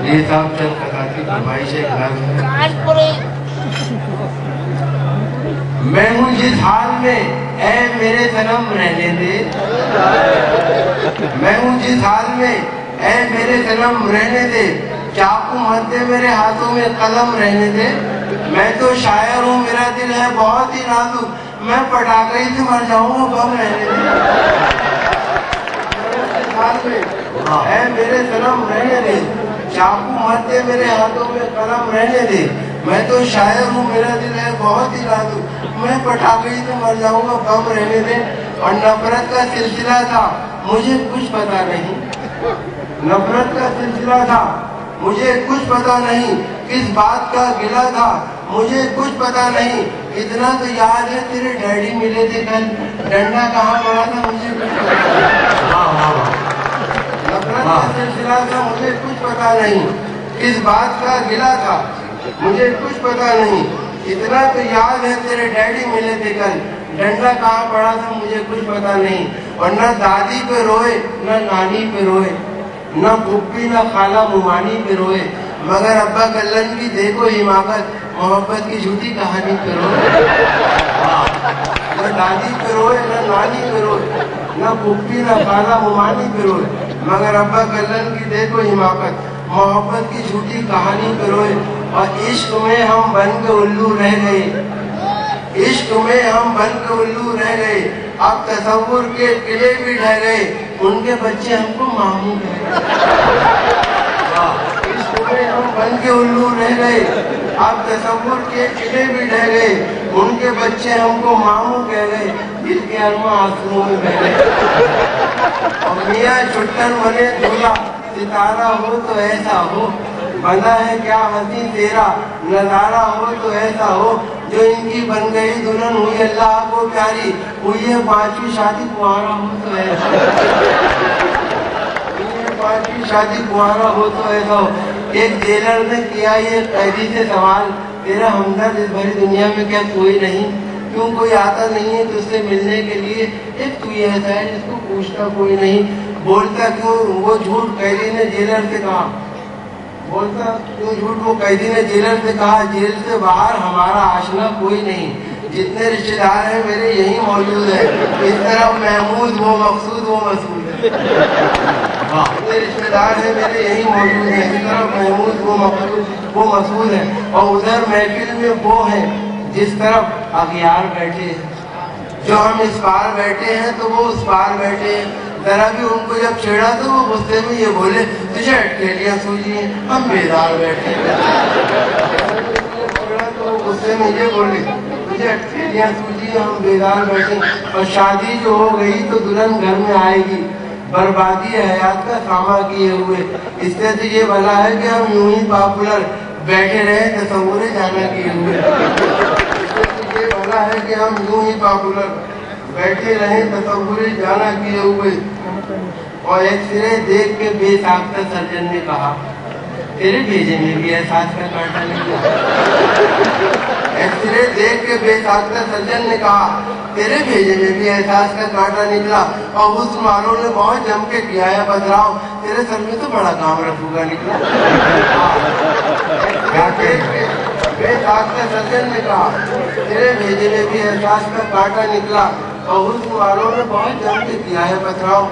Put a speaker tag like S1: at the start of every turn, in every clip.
S1: یہ صاحب چند خطاطی فرمائش ہے میں ہوں جس حال میں اے میرے صنم رہنے دے، میں ہوں جس حال میں اے میرے صنم رہنے دے، چاقو مت دے میرے ہاتھوں میں قلم رہنے دے، میں تو شاعر ہوں میرا دل ہے بہت ہی نازک، میں پٹاخے سے مر جاؤں گا بم رہنے دے، جس حال میں اے میرے صنم رہنے دے، چاقو مت دے میرے ہاتھوں میں قلم رہنے دے، میں تو شاعر ہوں میرا دل ہے بہت ہی نازک، میں پٹاخے سے مر جاؤں گا بم رہنے دے۔ اور نفرت کا سلسلہ تھا مجھے کچھ پتا نہیں، نفرت کا سلسلہ تھا مجھے کچھ پتا نہیں، کس بات کا گلہ تھا مجھے کچھ پتا نہیں، اتنا تو یاد ہے تیرے ڈیڈی ملے تھے کل، ڈنڈا کہاں پڑا تھا مجھے کچھ پتا نہیں، نفرت کا سلسلہ تھا مجھے کچھ پتا نہیں، کس بات کا گلہ تھا مجھے کچھ پتا نہیں، اتنا تو یاد ہے تیرے ڈیڈی ملے تھے کل، ڈنڈا کہاں پڑا تھا مجھے کچھ پتا نہیں، اور نہ دادی پہ روئے نہ نانی پہ روئے، نہ پھپھی نہ خالہ ممانی پہ روئے، مگر ابا کلن کی دیکھو حماقت، محبت کی جھوٹی کہانی پہ روئے، نہ دادی پہ روئے نہ نانی پہ روئے، نہ پھپھی نہ خالہ ممانی پہ روئے، مگر ابا کلن کی دیکھو حماقت، محبت کی جھوٹی کہانی پہ روئے، اور عشق میں ہم بن کے الو رہ گئے، عشق میں ہم بن کے الو رہ گئے، اب تصور کے قلعے بھی ڈھہ گئے، ان کے بچے ہم کو ماموں کہہ گئے، عشق میں ہم بن کے الو رہ گئے، اب تصور کے قلعے بھی ڈھہ گئے، ان کے بچے ہم کو ماموں کہہ گئے، دل کے ارماں آنسوؤں میں بہہ گئے، اور میاں چھٹن بنے دولہا ستارہ ہو تو ایسا ہو، بنا ہے کیا حسین تیرا نظارہ ہو تو ایسا ہو، جو ان کی بن گئی دلہن ہوئی اللہ کو پیاری، ہوئی ہے پانچویں شادی کنوارا ہو تو ایسا ہو، ہوئی ہے پانچویں شادی کنوارا ہو تو ایسا ہو۔ ایک جیلر نے کیا یہ قیدی سے سوال، تیرا ہمدرد اس بھری دنیا میں کیا کوئی نہیں، کیوں کوئی آتا نہیں ہے تجھ سے ملنے کے لیے، ایک تو یہ ایسا ہے جس کو پوچھتا کوئی نہیں، بولتا کیوں وہ جھوٹ قیدی نے جیلر سے کہا، بولتا کیوں جھوٹ وہ قیدی نے جیلر سے کہا، جیل سے باہر ہمارا آشنا کوئی نہیں، جتنے رشتے دار ہیں میرے یہی موجود ہیں، اس طرح محمود وہ مقصود وہ مسعود ہے، جتنے رشتے دار ہیں میرے یہی موجود ہیں، اس طرح محمود وہ مقصود وہ مسعود ہے، اور ادھر محفل میں وہ ہیں جس طرف اغیار بیٹھے ہیں، جو ہم اس پار بیٹھے ہیں تو وہ اس پار بیٹھے ہیں، ذرا بھی ان کو جب چھیڑا تو وہ غصے میں یہ بولے تجھے اٹکیلیاں سوجی ہیں ہم بیدار بیٹھے ہیں، تو وہ غصے میں یہ بولے تجھے اٹکیلیاں سوجی ہیں ہم بیدار بیٹھے ہیں، اور شادی جو ہو گئی تو دلہن گھر میں آئے گی بربادی حیات کا سامنا کیے ہوئے، اس سے تو یہ بنا ہے کہ ہم یوں ہی پاپولر بیٹھے رہے تصور جانا کیے ہوئے، یہ بنا ہے کہ ہم یوں ہی پاپولر بیٹھے رہے تصور جانا کیے ہوئے۔ اور ایک سرے دیکھ کے بے ساختہ سرجن نے کہا تیرے بھیجے میں بھی احساس کا کانٹا نکلا، ایک سرے دیکھ کے بے ساختہ سرجن نے کہا تیرے بھیجے میں بھی احساس کا کانٹا نکلا، اور اس والوں نے بہت جم کے کیا ہے بدراؤ، تیرے سر میں تو بڑا کام رکھوگا نکلا، بے ساختہ سرجن نے کہا تیرے بھیجے میں بھی احساس کا کانٹا نکلا، اور اس والوں نے بہت جم کے کیا ہے پتھراؤ،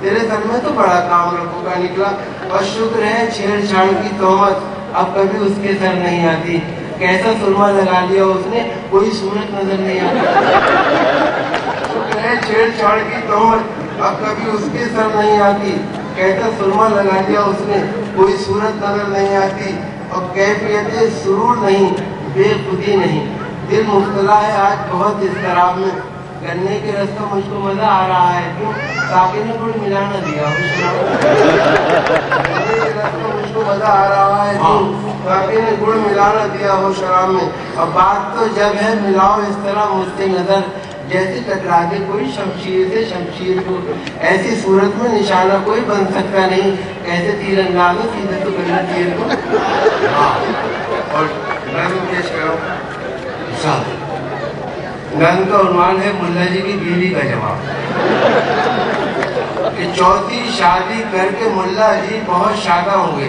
S1: تیرے سر میں تو بڑا کام رکھوں کا نکلا، اور شکر ہے چھیڑ چھاڑ کی تہمت اب کبھی اس کے سر نہیں آتی، کیسا سرما لگا لیا اس نے کوئی صورت نظر نہیں آتی، شکر ہے چھیڑ چھاڑ کی تہمت اب کبھی اس کے سر نہیں آتی، کیسا سرما لگا لیا اس نے کوئی صورت نظر نہیں آتی، اور کیفیت سرور نہیں بے خودی نہیں، دل مبتلا ہے آج بہت اضطراب میں، گنے کے رس کا مجھ کو مزہ آ رہا ہے، کیوں ساقی نے گڑ ملا نہ دیا، گنے کے رس کا مجھ کو مزہ آ رہا ہے، کیوں ساقی نے گڑ ملا نہ دیا ہو شراب میں، اور بات تو جب ہے ملاؤ اس طرح مجھ سے نظر، جیسے ٹکرا دے کوئی شمشیر سے شمشیر کو، ایسی صورت میں نشانہ کوئی بن سکتا نہیں، کیسے تیر انداز ہو سیدھے تو کرنا تیر کو۔ اور نظم پیش کرو نظم کا عنوان ہے ملا جی کی بیوی کا جواب، کہ چوتھی شادی کر کے ملا جی بہت شادہ ہوں گے،